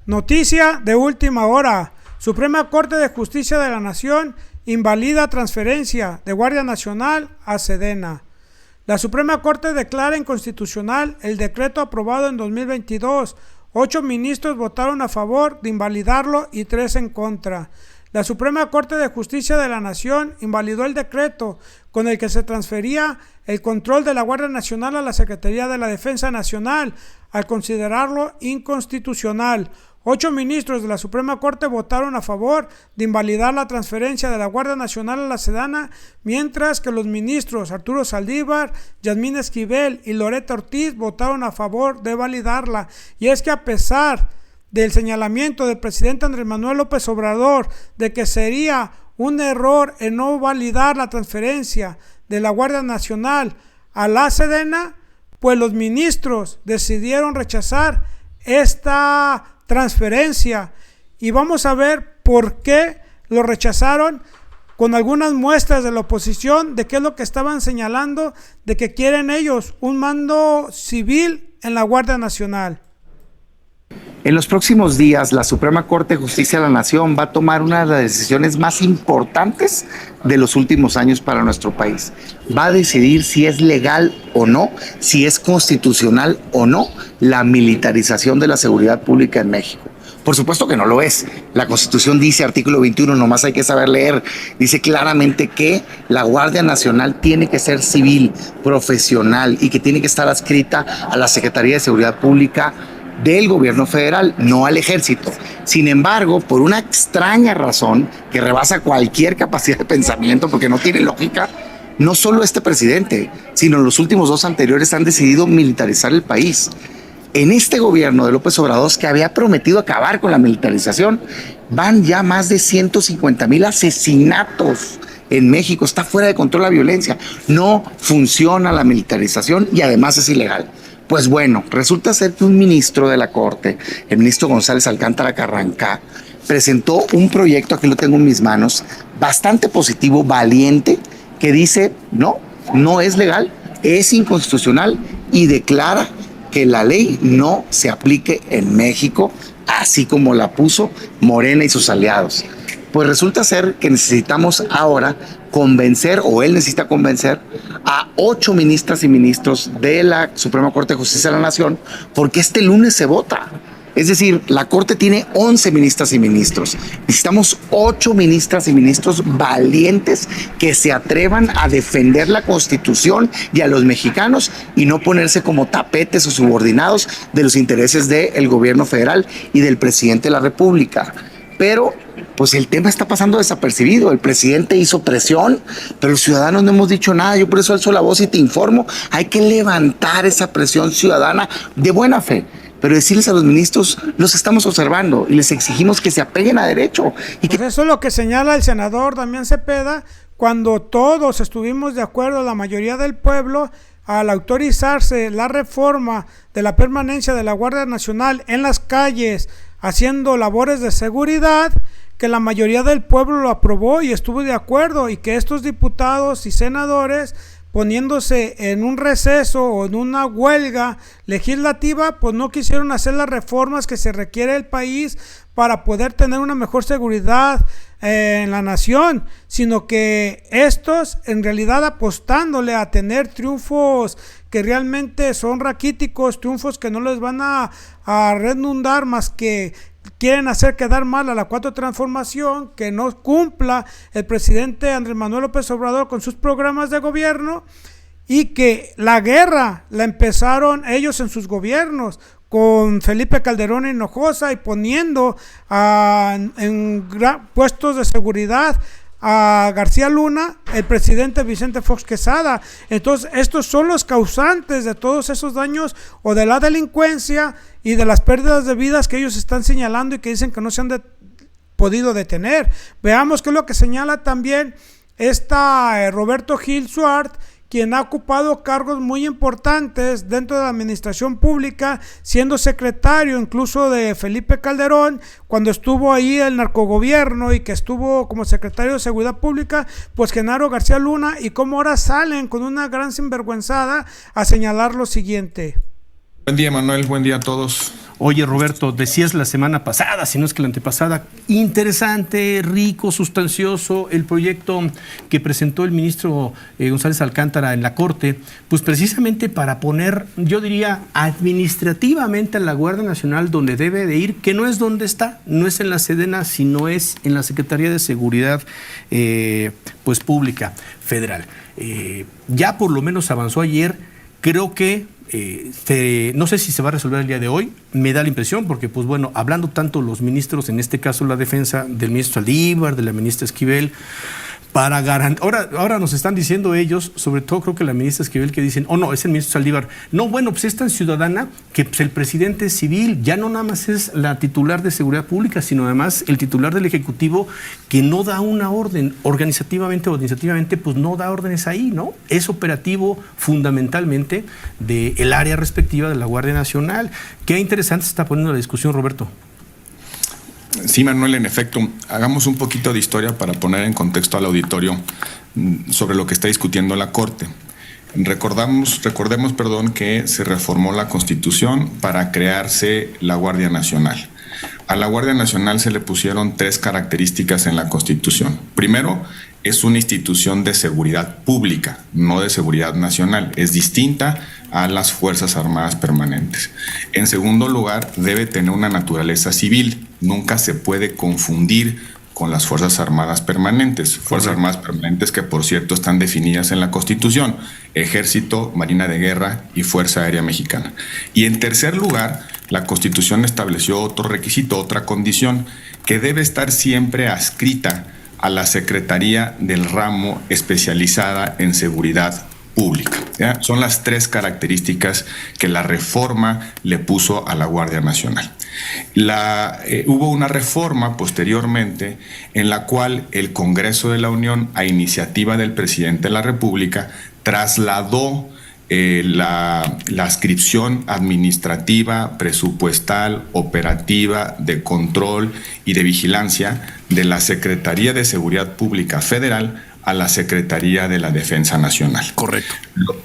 Noticia de última hora. Suprema Corte de Justicia de la Nación invalida transferencia de Guardia Nacional a Sedena. La Suprema Corte declara inconstitucional el decreto aprobado en 2022. 8 ministros votaron a favor de invalidarlo y 3 en contra. La Suprema Corte de Justicia de la Nación invalidó el decreto con el que se transfería el control de la Guardia Nacional a la Secretaría de la Defensa Nacional, al considerarlo inconstitucional. 8 ministros de la Suprema Corte votaron a favor de invalidar la transferencia de la Guardia Nacional a la Sedena, mientras que los ministros Arturo Saldívar, Yasmín Esquivel y Loretta Ortiz votaron a favor de validarla. Y es que a pesar del señalamiento del presidente Andrés Manuel López Obrador de que sería un error en no validar la transferencia de la Guardia Nacional a la Sedena, pues los ministros decidieron rechazar esta transferencia, y vamos a ver por qué lo rechazaron con algunas muestras de la oposición de qué es lo que estaban señalando, de que quieren ellos un mando civil en la Guardia Nacional. En los próximos días, la Suprema Corte de Justicia de la Nación va a tomar una de las decisiones más importantes de los últimos años para nuestro país. Va a decidir si es legal o no, si es constitucional o no la militarización de la seguridad pública en México. Por supuesto que no lo es. La Constitución dice, artículo 21, nomás hay que saber leer, dice claramente que la Guardia Nacional tiene que ser civil, profesional y que tiene que estar adscrita a la Secretaría de Seguridad Pública del gobierno federal, no al ejército. Sin embargo, por una extraña razón que rebasa cualquier capacidad de pensamiento, porque no tiene lógica, no solo este presidente, sino los últimos 2 anteriores han decidido militarizar el país. En este gobierno de López Obrador, que había prometido acabar con la militarización, van ya más de 150,000 asesinatos en México. Está fuera de control la violencia. No funciona la militarización y además es ilegal. Pues bueno, resulta ser que un ministro de la Corte, el ministro González Alcántara Carrancá, presentó un proyecto, aquí lo tengo en mis manos, bastante positivo, valiente, que dice, no es legal, es inconstitucional y declara que la ley no se aplique en México, así como la puso Morena y sus aliados. Pues resulta ser que necesitamos ahora convencer, o él necesita convencer, a 8 ministras y ministros de la Suprema Corte de Justicia de la Nación, porque este lunes se vota. Es decir, la Corte tiene 11 ministras y ministros. Necesitamos 8 ministras y ministros valientes que se atrevan a defender la Constitución y a los mexicanos y no ponerse como tapetes o subordinados de los intereses del gobierno federal y del presidente de la República. Pero pues el tema está pasando desapercibido. El presidente hizo presión, pero los ciudadanos no hemos dicho nada. Yo por eso alzo la voz y te informo. Hay que levantar esa presión ciudadana de buena fe, pero decirles a los ministros, los estamos observando y les exigimos que se apeguen a derecho. Pues eso es lo que señala el senador Damián Cepeda, cuando todos estuvimos de acuerdo, la mayoría del pueblo, al autorizarse la reforma de la permanencia de la Guardia Nacional en las calles, haciendo labores de seguridad, que la mayoría del pueblo lo aprobó y estuvo de acuerdo, y que estos diputados y senadores, poniéndose en un receso o en una huelga legislativa, pues no quisieron hacer las reformas que se requiere el país para poder tener una mejor seguridad en la nación, sino que estos en realidad apostándole a tener triunfos que realmente son raquíticos, triunfos que no les van a redundar, más que quieren hacer quedar mal a la Cuarta Transformación, que no cumpla el presidente Andrés Manuel López Obrador con sus programas de gobierno, y que la guerra la empezaron ellos en sus gobiernos con Felipe Calderón Hinojosa, y poniendo en puestos de seguridad a García Luna, el presidente Vicente Fox Quesada. Entonces estos son los causantes de todos esos daños o de la delincuencia y de las pérdidas de vidas que ellos están señalando y que dicen que no se han podido detener. Veamos qué es lo que señala también Roberto Gil Suart, quien ha ocupado cargos muy importantes dentro de la administración pública, siendo secretario incluso de Felipe Calderón, cuando estuvo ahí el narcogobierno, y que estuvo como secretario de Seguridad Pública, pues Genaro García Luna, y cómo ahora salen con una gran sinvergüenzada a señalar lo siguiente. Buen día, Manuel, buen día a todos. Oye, Roberto, decías la semana pasada, si no es que la antepasada, interesante, rico, sustancioso, el proyecto que presentó el ministro González Alcántara en la Corte, pues precisamente para poner, yo diría, administrativamente a la Guardia Nacional donde debe de ir, que no es donde está, no es en la Sedena, sino es en la Secretaría de Seguridad pues Pública Federal. Ya por lo menos avanzó ayer, creo que no sé si se va a resolver el día de hoy, me da la impresión, porque pues bueno, hablando tanto los ministros, en este caso la defensa del ministro Saldívar, de la ministra Esquivel, para garantizar, ahora nos están diciendo ellos, sobre todo creo que la ministra Esquivel, que dicen, no, es el ministro Saldívar, no, bueno, pues es tan ciudadana que pues, el presidente es civil, ya no nada más es la titular de Seguridad Pública, sino además el titular del Ejecutivo, que no da una orden, organizativamente o administrativamente, pues no da órdenes ahí, ¿no? Es operativo fundamentalmente del área respectiva de la Guardia Nacional. Qué interesante se está poniendo la discusión, Roberto. Sí, Manuel, en efecto, hagamos un poquito de historia para poner en contexto al auditorio sobre lo que está discutiendo la Corte. Recordemos, que se reformó la Constitución para crearse la Guardia Nacional. A la Guardia Nacional se le pusieron 3 características en la Constitución. Primero, es una institución de seguridad pública, no de seguridad nacional. Es distinta a las Fuerzas Armadas permanentes. En segundo lugar, debe tener una naturaleza civil. Nunca se puede confundir con las Fuerzas Armadas permanentes. Fuerzas Armadas permanentes que, por cierto, están definidas en la Constitución: Ejército, Marina de Guerra y Fuerza Aérea Mexicana. Y en tercer lugar, la Constitución estableció otro requisito, otra condición, que debe estar siempre adscrita a la Secretaría del Ramo especializada en seguridad pública. ¿Ya? Son las 3 que la reforma le puso a la Guardia Nacional. Hubo una reforma posteriormente en la cual el Congreso de la Unión, a iniciativa del presidente de la República, trasladó la adscripción administrativa, presupuestal, operativa, de control y de vigilancia de la Secretaría de Seguridad Pública Federal a la Secretaría de la Defensa Nacional. Correcto.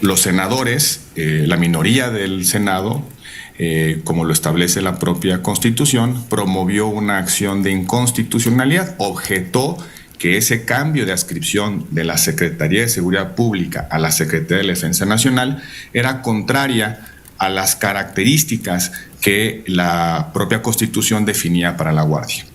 Los senadores, la minoría del Senado, como lo establece la propia Constitución, promovió una acción de inconstitucionalidad, objetó que ese cambio de adscripción de la Secretaría de Seguridad Pública a la Secretaría de la Defensa Nacional era contraria a las características que la propia Constitución definía para la Guardia.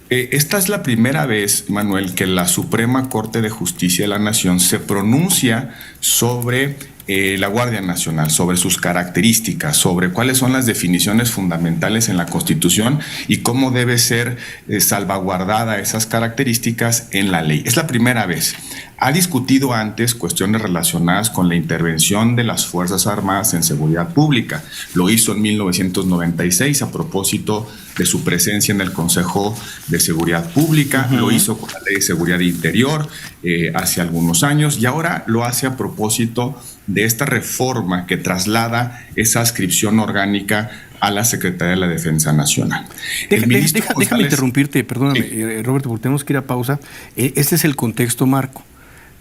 Esta es la primera vez, Manuel, que la Suprema Corte de Justicia de la Nación se pronuncia sobre la Guardia Nacional, sobre sus características, sobre cuáles son las definiciones fundamentales en la Constitución y cómo debe ser salvaguardada esas características en la ley. Es la primera vez. Ha discutido antes cuestiones relacionadas con la intervención de las Fuerzas Armadas en seguridad pública. Lo hizo en 1996 a propósito de su presencia en el Consejo de Seguridad Pública. Lo hizo con la Ley de Seguridad Interior hace algunos años, y ahora lo hace a propósito de esta reforma que traslada esa adscripción orgánica a la Secretaría de la Defensa Nacional. Déjame interrumpirte, perdóname, Roberto, porque tenemos que ir a pausa. Este es el contexto, Marco.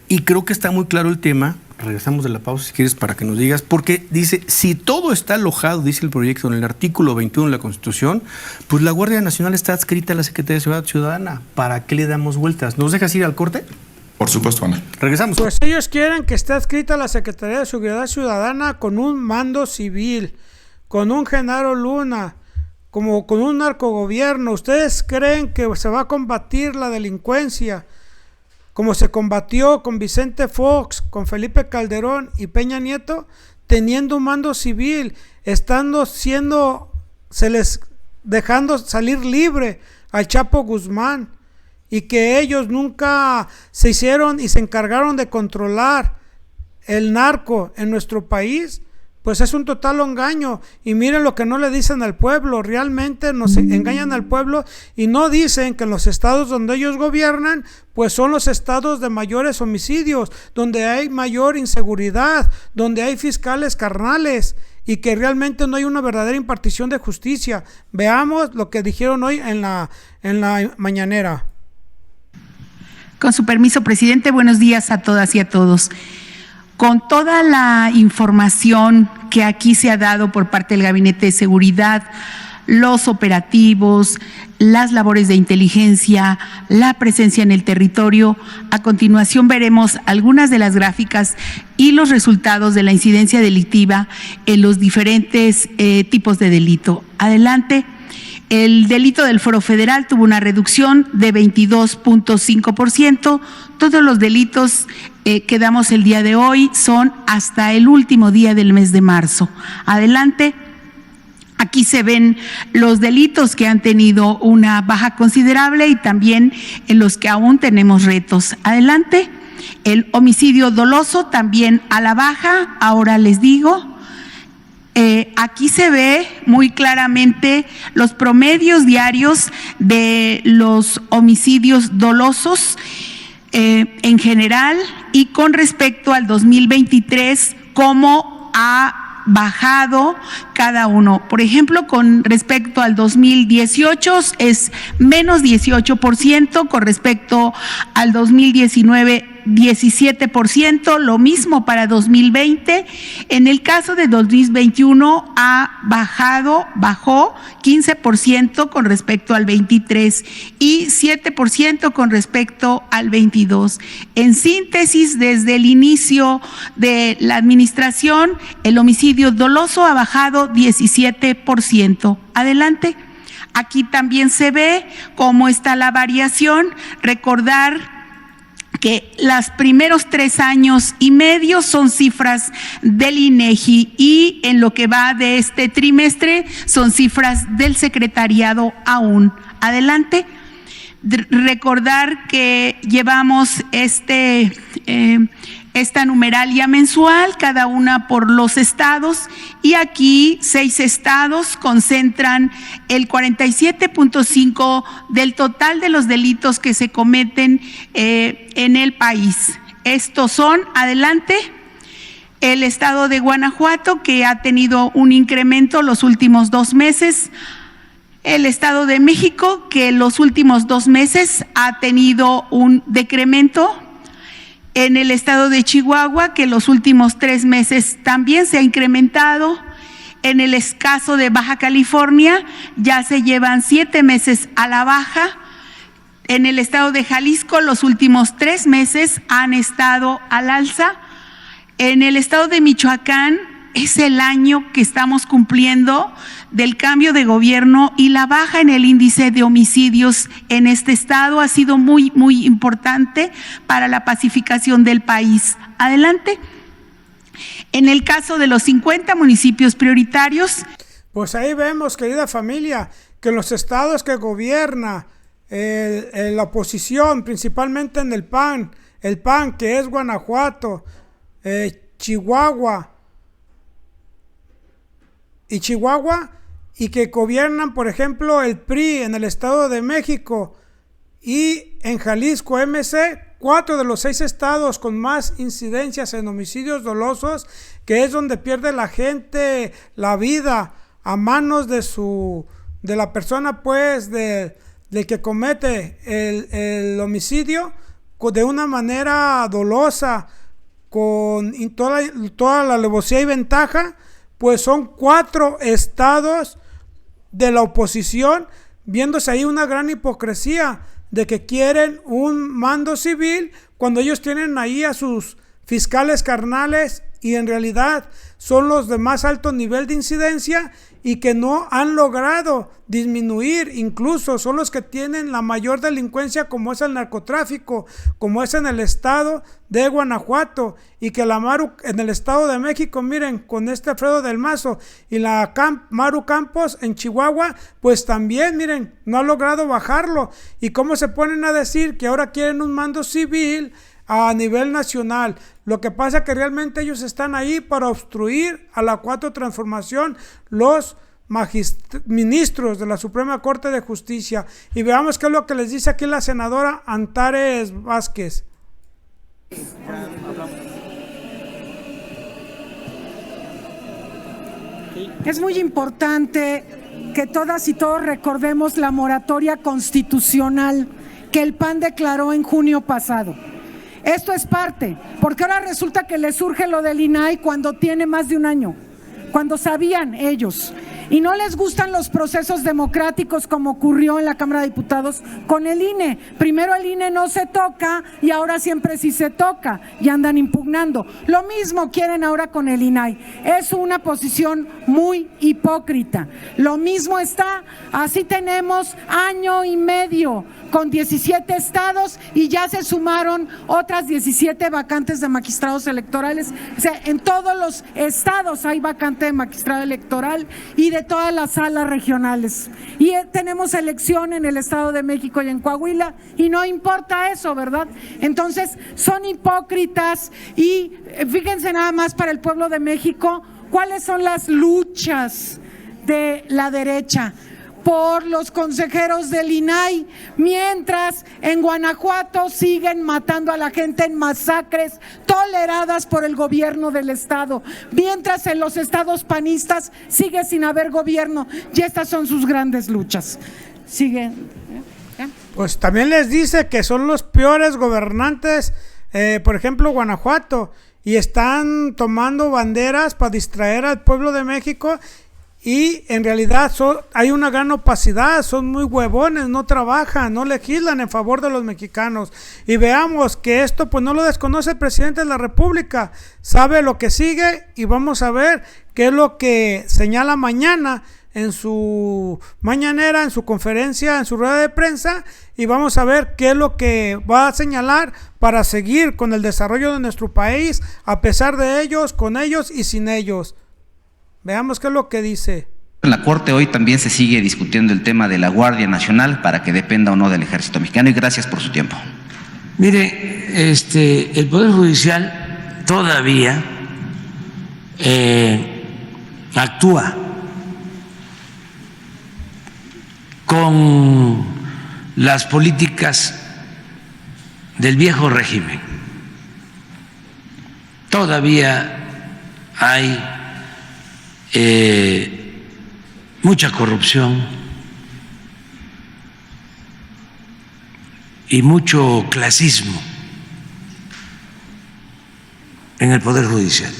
Y creo que está muy claro el tema. Regresamos de la pausa si quieres para que nos digas, porque dice, si todo está alojado, dice el proyecto, en el artículo 21 de la Constitución, pues la Guardia Nacional está adscrita a la Secretaría de Seguridad Ciudadana. ¿Para qué le damos vueltas? ¿Nos dejas ir al corte? Por supuesto, Ana. Regresamos. Pues ellos quieren que esté adscrita a la Secretaría de Seguridad Ciudadana con un mando civil, con un Genaro Luna, como con un narcogobierno. ¿Ustedes creen que se va a combatir la delincuencia como se combatió con Vicente Fox, con Felipe Calderón y Peña Nieto, teniendo un mando civil, dejando salir libre al Chapo Guzmán, y que ellos nunca se hicieron y se encargaron de controlar el narco en nuestro país? Pues es un total engaño. Y miren lo que no le dicen al pueblo. Realmente nos engañan al pueblo y no dicen que en los estados donde ellos gobiernan, pues son los estados de mayores homicidios, donde hay mayor inseguridad, donde hay fiscales carnales y que realmente no hay una verdadera impartición de justicia. Veamos lo que dijeron hoy en la mañanera. Con su permiso, presidente, buenos días a todas y a todos. Con toda la información que aquí se ha dado por parte del Gabinete de Seguridad, los operativos, las labores de inteligencia, la presencia en el territorio. A continuación veremos algunas de las gráficas y los resultados de la incidencia delictiva en los diferentes tipos de delito. Adelante. El delito del Foro Federal tuvo una reducción de 22.5%. Todos los delitos que damos el día de hoy son hasta el último día del mes de marzo. Adelante. Aquí se ven los delitos que han tenido una baja considerable y también en los que aún tenemos retos. Adelante. El homicidio doloso también a la baja. Ahora les digo. Aquí se ve muy claramente los promedios diarios de los homicidios dolosos en general y con respecto al 2023, cómo ha bajado cada uno. Por ejemplo, con respecto al 2018 es menos 18%, con respecto al 2019 17%, lo mismo para 2020. En el caso de 2021 bajó 15% con respecto al 23 y 7% con respecto al 22. En síntesis, desde el inicio de la administración, el homicidio doloso ha bajado 17%. Adelante. Aquí también se ve cómo está la variación. Recordar que los primeros 3 años y medio son cifras del INEGI y en lo que va de este trimestre son cifras del secretariado aún. Adelante. Recordar que llevamos esta numeralia mensual, cada una por los estados, y aquí 6 estados concentran el 47.5% del total de los delitos que se cometen en el país. Estos son, adelante, el estado de Guanajuato, que ha tenido un incremento los últimos 2 meses, el Estado de México, que los últimos 2 meses ha tenido un decremento, en el estado de Chihuahua, que los últimos 3 meses también se ha incrementado. En el caso de Baja California ya se llevan 7 meses a la baja. En el estado de Jalisco los últimos 3 meses han estado al alza. En el estado de Michoacán es el año que estamos cumpliendo del cambio de gobierno y la baja en el índice de homicidios en este estado ha sido muy, muy importante para la pacificación del país. Adelante. En el caso de los 50 municipios prioritarios. Pues ahí vemos, querida familia, que en los estados que gobierna la oposición, principalmente en el PAN, que es Guanajuato, Chihuahua, y que gobiernan, por ejemplo, el PRI en el Estado de México y en Jalisco MC, 4 de los 6 estados con más incidencias en homicidios dolosos, que es donde pierde la gente la vida a manos de la persona, pues, del que comete el homicidio de una manera dolosa, con toda la alevosía y ventaja. Pues son 4 estados de la oposición, viéndose ahí una gran hipocresía de que quieren un mando civil cuando ellos tienen ahí a sus fiscales carnales y en realidad son los de más alto nivel de incidencia y que no han logrado disminuir, incluso son los que tienen la mayor delincuencia, como es el narcotráfico, como es en el estado de Guanajuato, y que la Maru en el Estado de México, miren, con Alfredo del Mazo y la Maru Campos en Chihuahua, pues también, miren, no ha logrado bajarlo. Y cómo se ponen a decir que ahora quieren un mando civil a nivel nacional. Lo que pasa es que realmente ellos están ahí para obstruir a la 4 transformación, los ministros de la Suprema Corte de Justicia. Y veamos qué es lo que les dice aquí la senadora Antares Vázquez. Es muy importante que todas y todos recordemos la moratoria constitucional que el PAN declaró en junio pasado. Esto es parte, porque ahora resulta que les surge lo del INAI cuando tiene más de un año, cuando sabían ellos. y no les gustan los procesos democráticos como ocurrió en la Cámara de Diputados con el INE. Primero el INE no se toca y ahora siempre sí se toca y andan impugnando. Lo mismo quieren ahora con el INAI. Es una posición muy hipócrita. Lo mismo está, así tenemos año y medio con 17 estados y ya se sumaron otras 17 vacantes de magistrados electorales. O sea, en todos los estados hay vacante de magistrado electoral y de todas las salas regionales. Y tenemos elección en el Estado de México y en Coahuila y no importa eso, ¿verdad? Entonces, son hipócritas y fíjense nada más para el pueblo de México, ¿cuáles son las luchas de la derecha? Por los consejeros del INAI, mientras en Guanajuato siguen matando a la gente en masacres toleradas por el gobierno del estado, mientras en los estados panistas sigue sin haber gobierno, y estas son sus grandes luchas. Siguen. Pues también les dice que son los peores gobernantes, por ejemplo Guanajuato, y están tomando banderas para distraer al pueblo de México. Y en realidad hay una gran opacidad, son muy huevones, no trabajan, no legislan en favor de los mexicanos. Y veamos que esto pues no lo desconoce el presidente de la República, sabe lo que sigue y vamos a ver qué es lo que señala mañana en su mañanera, en su conferencia, en su rueda de prensa, y vamos a ver qué es lo que va a señalar para seguir con el desarrollo de nuestro país, a pesar de ellos, con ellos y sin ellos. Veamos qué es lo que dice. En la Corte hoy también se sigue discutiendo el tema de la Guardia Nacional para que dependa o no del Ejército Mexicano, y gracias por su tiempo. Mire, el Poder Judicial todavía actúa con las políticas del viejo régimen. Todavía hay mucha corrupción y mucho clasismo en el Poder Judicial.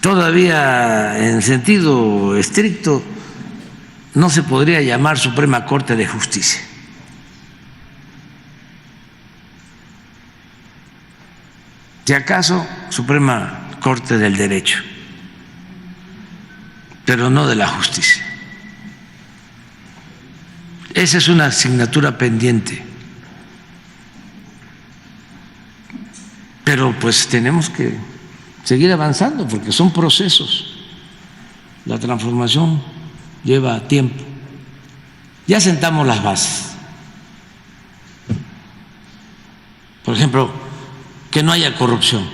Todavía en sentido estricto no se podría llamar Suprema Corte de Justicia. Si acaso, Suprema Corte del Derecho, pero no de la justicia. Esa es una asignatura pendiente. Pero pues tenemos que seguir avanzando porque son procesos. La transformación lleva tiempo. Ya sentamos las bases. Por ejemplo, que no haya corrupción.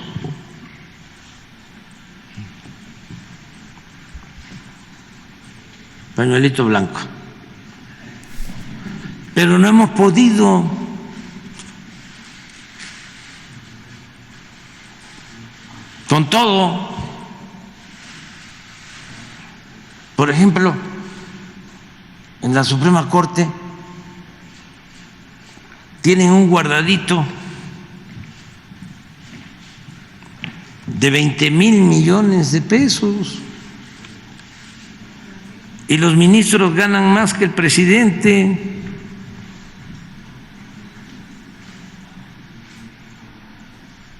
Pañuelito blanco. Pero no hemos podido. Con todo. Por ejemplo, en la Suprema Corte tienen un guardadito de 20,000 millones de pesos y los ministros ganan más que el presidente.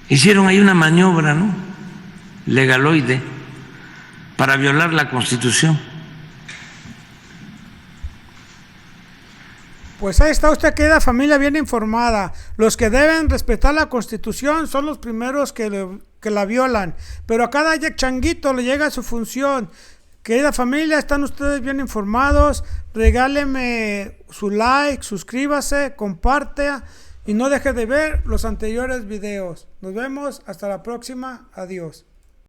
Hicieron ahí una maniobra, ¿no?, legaloide para violar la Constitución. Pues ahí está, usted queda familia bien informada. Los que deben respetar la Constitución son los primeros que la violan, pero a cada changuito le llega su función. Querida familia, están ustedes bien informados. Regáleme su like, suscríbase, comparte y no deje de ver los anteriores videos. Nos vemos hasta la próxima. Adiós.